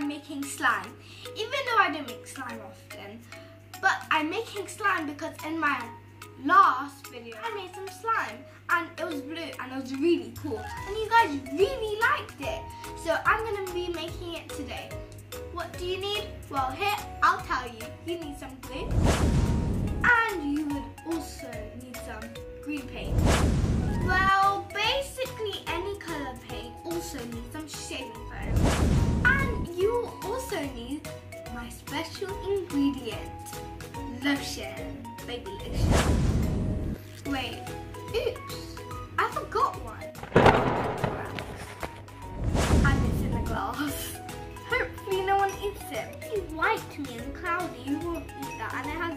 I'm making slime. Even though I don't make slime often. But I'm making slime because in my last video I made some slime and it was blue and it was really cool. And you guys really liked it. So I'm going to be making it today. What do you need? Well, here, I'll tell you. You need some glue. And you would also need some green paint. Well, basically any color paint also needs some shaving foam. And you will also need my special ingredient, lotion, baby lotion. Wait, oops, I forgot one. And it's in a glass. Hopefully no one eats it. If it's white to me and cloudy, you won't eat that. And it has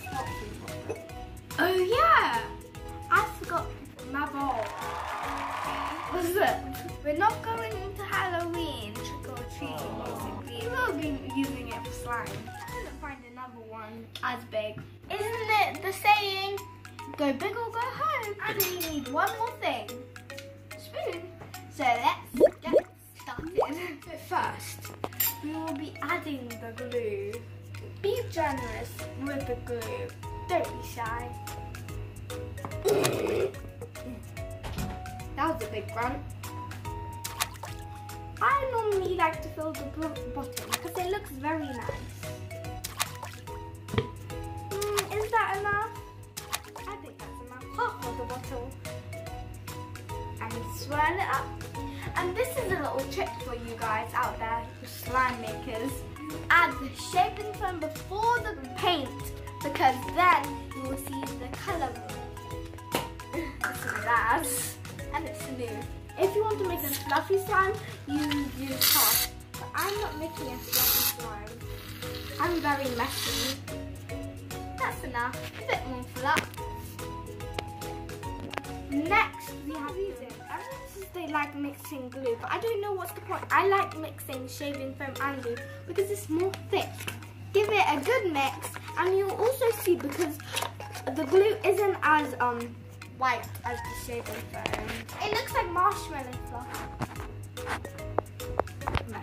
spots in it. Oh yeah, I forgot my bowl. What's that? We're not going into Halloween trick or treating basically. We'll be using it for slime. I couldn't find another one as big. Isn't it the saying, go big or go home? And we need one more thing, spoon. So let's get started. But first, we will be adding the glue. Be generous with the glue. Don't be shy. That was a big grunt. I normally like to fill the bottom because it looks very nice. Is that enough? I think that's enough. Half of the bottle. And swirl it up. And this is a little trick for you guys out there, slime makers. Add the shaping foam before the paint because then you will see the colour. This is that. And it's new. If you want to make a fluffy slime, you use half. But I'm not making a fluffy slime. I'm very messy. That's enough. A bit more for that. Next, we have music. Everyone says they like mixing glue, but I don't know what's the point. I like mixing shaving foam and glue because it's more thick. Give it a good mix, and you'll also see because the glue isn't as white as the shaving foam. It looks like marshmallow fluff. No,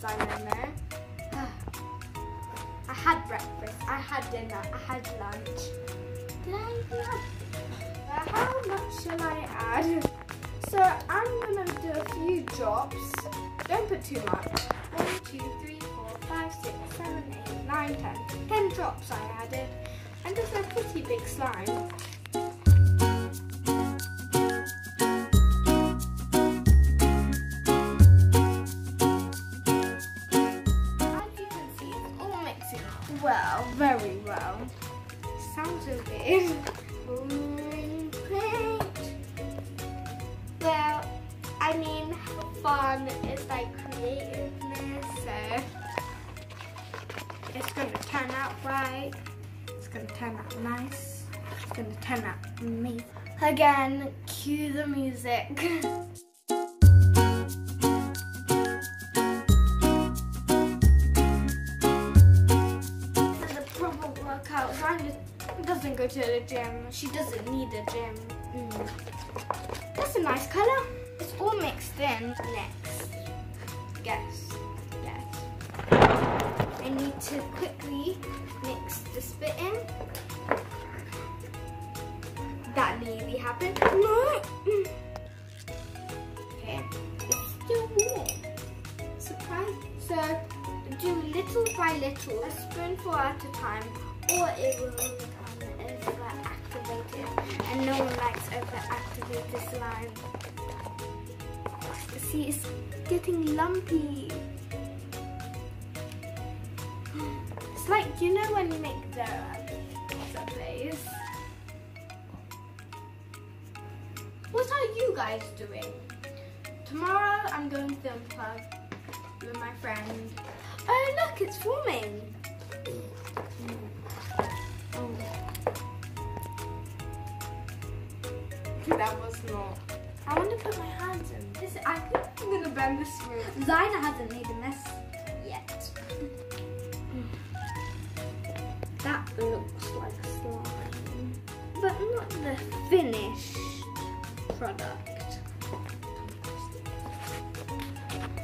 Simon, no. I had breakfast, I had dinner, I had lunch. Did I eat lunch? How much shall I add? So I'm gonna do a few drops. Don't put too much. 1, 2, 3, 4, 5, 6, 7, 8, 9, 10. 10 drops I added. And just a pretty big slime. Well, very well. Sounds so good. Well, I mean, fun is like creativeness, so it's gonna turn out right. It's gonna turn out nice. It's gonna turn out amazing. Again, cue the music. Doesn't go to the gym. She doesn't need a gym. That's a nice colour. It's all mixed in. Next, guess. I need to quickly mix the spit in. That nearly happened. No. Okay, it's still warm. Surprise. So do little by little, a spoonful at a time, or it will become over-activated, and no one likes over-activated slime. See, it's getting lumpy. It's like, you know when you make dough at pizza place? What are you guys doing? Tomorrow I'm going to film club with my friend. Oh look, it's forming. That was not. I want to put my hands in. I think I'm going to bend this through. Zaina hasn't made a mess yet. That looks like slime, but not the finished product.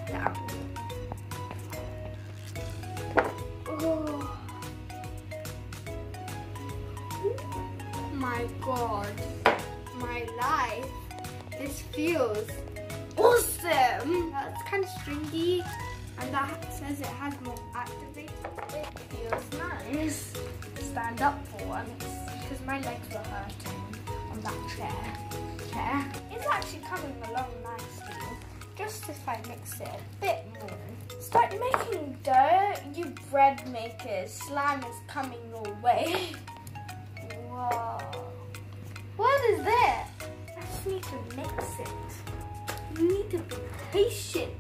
Down. awesome. That's kind of stringy, and that says it has more activated. It feels nice. Stand up for once, because my legs were hurting on that chair. It's actually coming along nicely. Just if I mix it a bit more. Start making dough, you bread makers. Slime is coming your way. Whoa. What is that? I just need to mix it. You need to be patient.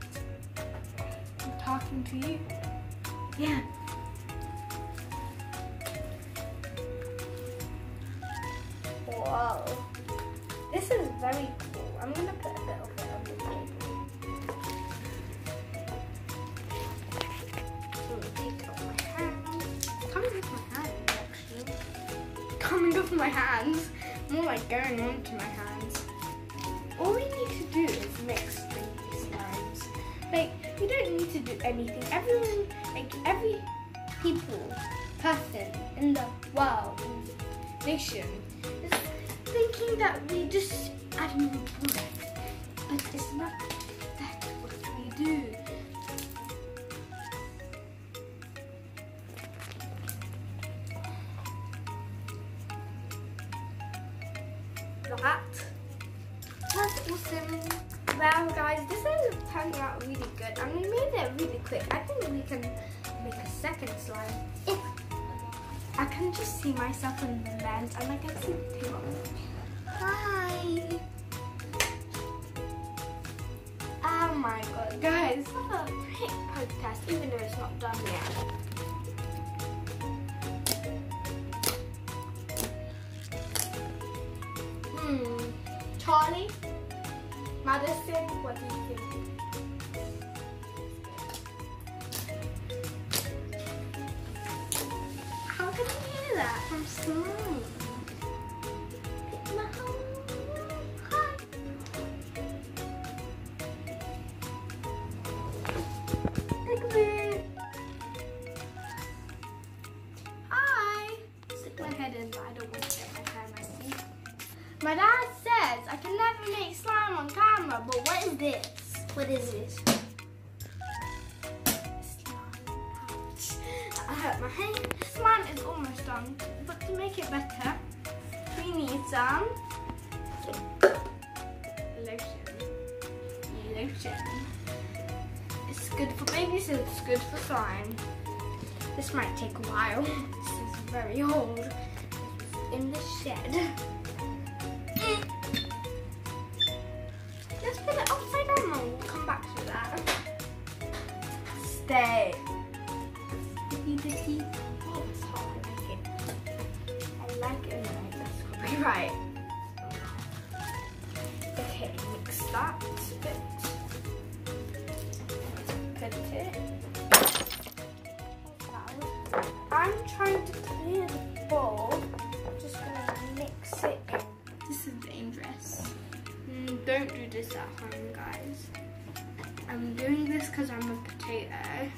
I'm talking to you. Yeah. Whoa. This is very cool. I'm gonna put a little bit on the table. Take it off my hands. Coming off my hands, actually. Coming off my hands. More like going onto my hands. All we need to do is mix these slimes. Like, we don't need to do anything. Everyone, like every person in the world, nation, is thinking that we just add more bread. But it's not that what we do. That's awesome. Well guys, this is turning out really good and we made it really quick. I think we can make a second slime. I can just see myself in the lens and I can see the tail. Hi! Oh my god, guys, this is a quick podcast even though it's not done yet. Charlie, Madison, what do you think? How can you hear that from slime? Hi. Look there. Hi. Stick my head in, but I don't want to get my hair messy. My dad says I can never make slime on camera, but what is this? What is this? Slime. Ouch. I hurt my hand. Slime is almost done, but to make it better, we need some lotion. It's good for babies, it's good for slime. This might take a while. This is very old. It's in the shed. Let's put it upside down and we'll come back to that. Stay. Oh, it's hot. I like it. I like it. That's probably right. Okay, mix that bit. Put it. I'm trying to clear the bowl. I'm just gonna mix it in. This is dangerous. Don't do this at home, guys. I'm doing this because I'm a potato.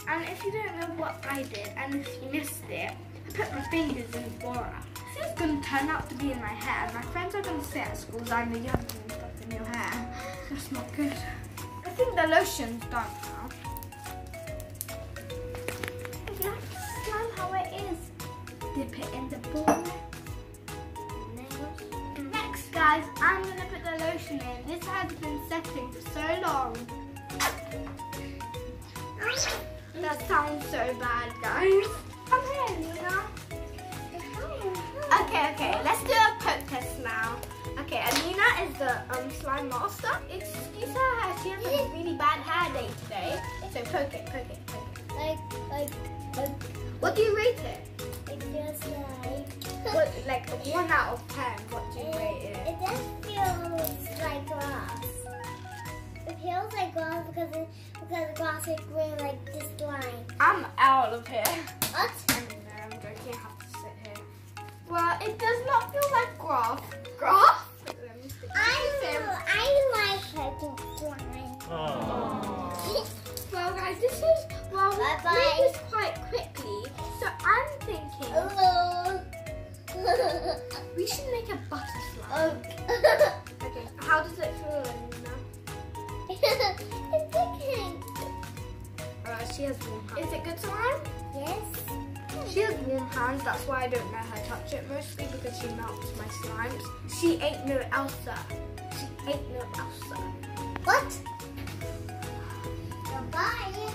And if you don't know what I did, and if you missed it, I put my fingers in the borax. This is going to turn out to be in my hair. My friends are going to say at school I'm a young and stuff in your hair. That's not good. I think the lotion's done now. You have to smell how it is. Dip it in the bowl. Next, guys, I'm going to put the lotion in. This has been setting for so long. That sounds so bad, guys. Come here, Nina. Okay, let's do a poke test now. Okay, Alina is the slime master. Excuse her, she has a really bad hair day today. So poke it. What do you rate it? It feels like... What, like a 1 out of 10, what do you rate it? It just feels like grass. It feels like grass because the grass is green like this line. I'm out of here. What? I'm joking, I have to sit here. Well, it does not feel like grass. Grass? I like the slime. Well, guys, we made this quite quickly, so I'm thinking we should make a butter slime. Okay. Okay, how does it feel, Alina? she has warm hands. Is it good slime? Yes. She has warm hands, that's why I don't let her touch it, mostly because she melts my slimes. She ain't no Elsa. She ain't no Elsa. What? Goodbye.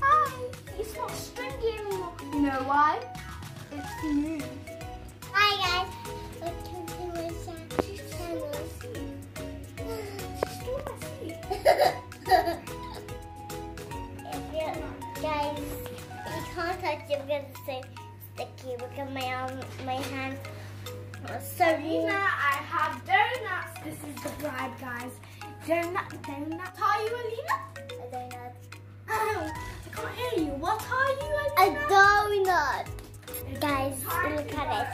Hi. It's not stringy anymore. You know why? It's smooth. Hi guys. Welcome to my channel. She's still messy. Guys, you can't touch it because it's so sticky. Look at my hands. So Alina, I have donuts. This is the bribe, guys. Donut. Are you Alina? a donut. Oh, I can't hear you. What are you, A Alina? donut. Guys, look at it.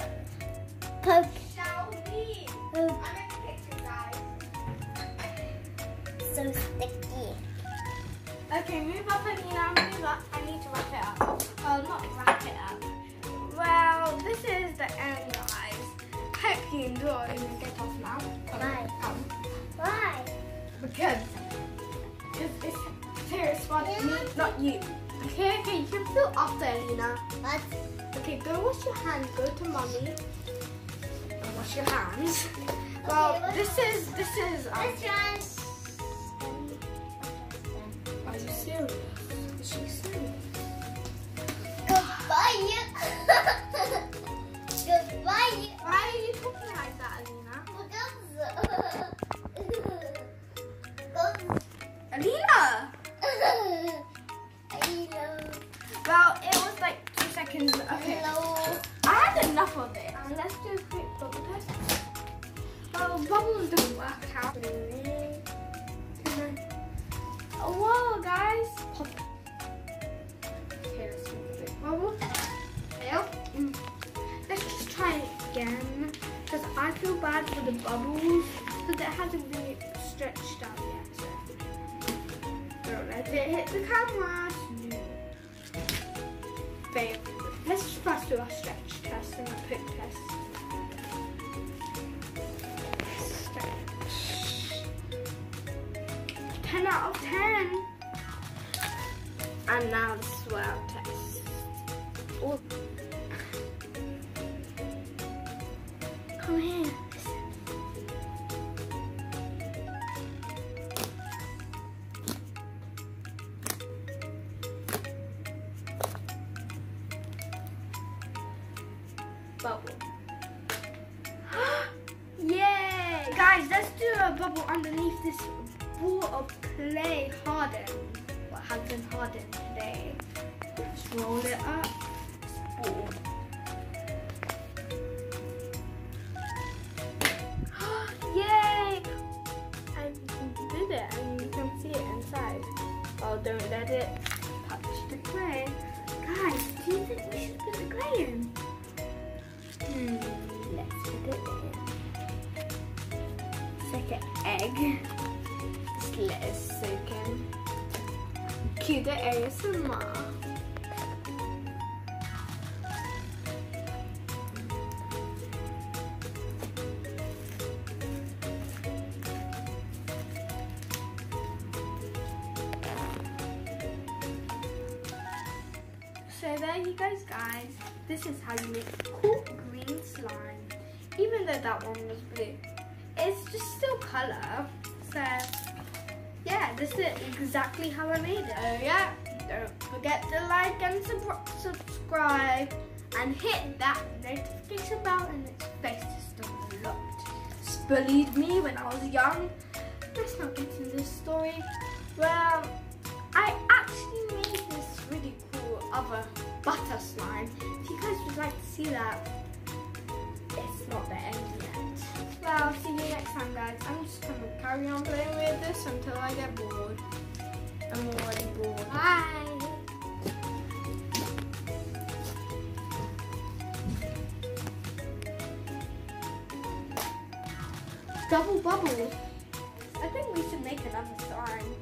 Poke. Shall we? Oh, I'm in the picture, guys. so sticky. Okay, move up, Alina. Move up. I need to wrap it up. Oh, not wrap it up. Well, this is the end, guys. Hope you enjoyed. Get off now. Why? Why? Because it's serious for me, not you. Okay, you can feel after, Alina. What? Okay, go wash your hands. Go to mommy and wash your hands. Well, this is. This one. Are you serious? Is she serious? Goodbye. Goodbye. Why are you talking like that, Alina? Alina! Well, it was like 2 seconds. Okay. I had enough of it. Let's do a quick bubble test. Well, bubbles don't work out. Whoa, guys. Pop. Okay, let's do a quick bubble. Fail. Let's just try it again. Because I feel bad for the bubbles. Because it hasn't really stretched out yet. So don't let it hit the camera. No. Fail. Let's just first do a stretch test and a quick test. Stretch. 10 out of 10. And now the swirl test. Oh. Come here. Bubble. Yay! Guys, let's do a bubble underneath this ball of clay hardened. What has been hardened today. Let's roll it up. Ball. Yay! I did it and you can see it inside. Oh, don't let it touch the clay. Guys, do you think we should put the clay in? Let's put it in. It's like an egg. Just let it soak in. Cue the ASMR. So there you guys. This is how you make cool green slime. Even though that one was blue, it's just still color. So yeah, this is exactly how I made it. Oh yeah, don't forget to like and subscribe and hit that notification bell, and its face is still locked. It's bullied me when I was young. Let's not get into this story. Well, I actually made this really cool other butter slime. If you guys would like to see that, it's not the end yet. Well, I'll see you next time, guys. I'm just gonna carry on playing with this until I get bored. I'm already bored. Bye! Double bubbles. I think we should make another slime.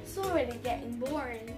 It's already getting boring.